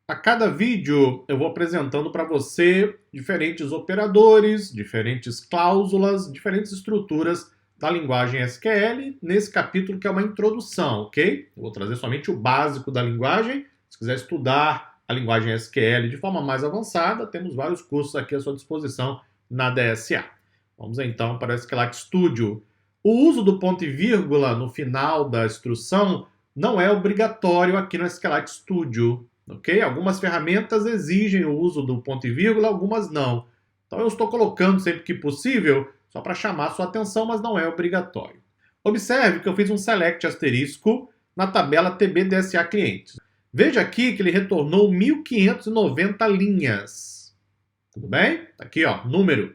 A cada vídeo eu vou apresentando para você diferentes operadores, diferentes cláusulas, diferentes estruturas da linguagem SQL, nesse capítulo que é uma introdução, ok? Eu vou trazer somente o básico da linguagem. Se quiser estudar a linguagem SQL de forma mais avançada, temos vários cursos aqui à sua disposição na DSA. Vamos então para o SQLite Studio. O uso do ponto e vírgula no final da instrução não é obrigatório aqui no SQLite Studio. Ok? Algumas ferramentas exigem o uso do ponto e vírgula, algumas não. Então eu estou colocando sempre que possível, só para chamar a sua atenção, mas não é obrigatório. Observe que eu fiz um select asterisco na tabela TB-DSA clientes. Veja aqui que ele retornou 1590 linhas. Tudo bem? Aqui, ó, número.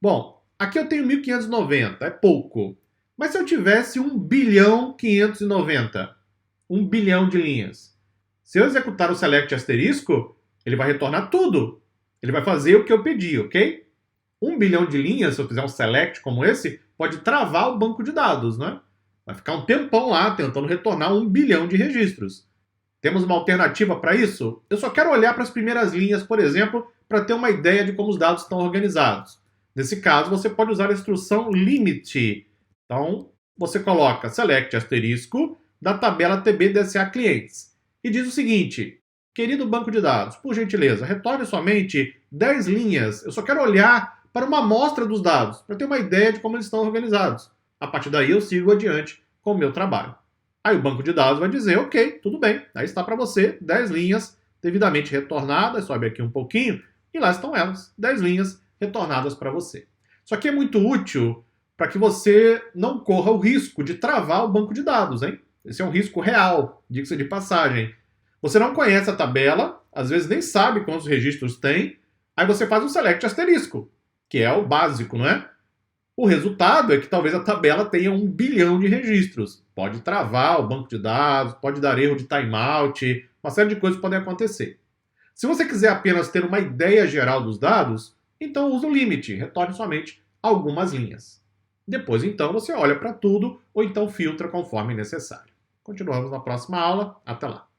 Bom, aqui eu tenho 1590, é pouco. Mas se eu tivesse 1.590, 1 bilhão de linhas, se eu executar o select asterisco, ele vai retornar tudo. Ele vai fazer o que eu pedi, ok? 1 bilhão de linhas, se eu fizer um select como esse, pode travar o banco de dados, né? Vai ficar um tempão lá tentando retornar 1 bilhão de registros. Temos uma alternativa para isso? Eu só quero olhar para as primeiras linhas, por exemplo, para ter uma ideia de como os dados estão organizados. Nesse caso, você pode usar a instrução limit. Então, você coloca select asterisco da tabela TB-DSA clientes. E diz o seguinte: querido banco de dados, por gentileza, retorne somente 10 linhas. Eu só quero olhar para uma amostra dos dados, para ter uma ideia de como eles estão organizados. A partir daí eu sigo adiante com o meu trabalho. Aí o banco de dados vai dizer, ok, tudo bem, aí está para você 10 linhas devidamente retornadas, sobe aqui um pouquinho, e lá estão elas, 10 linhas retornadas para você. Isso aqui é muito útil para que você não corra o risco de travar o banco de dados, hein? Esse é um risco real, diga-se de passagem. Você não conhece a tabela, às vezes nem sabe quantos registros tem, aí você faz um select asterisco, que é o básico, não é? O resultado é que talvez a tabela tenha 1 bilhão de registros. Pode travar o banco de dados, pode dar erro de timeout, uma série de coisas podem acontecer. Se você quiser apenas ter uma ideia geral dos dados, então use o limit, retorne somente algumas linhas. Depois, então, você olha para tudo ou então filtra conforme necessário. Continuamos na próxima aula. Até lá!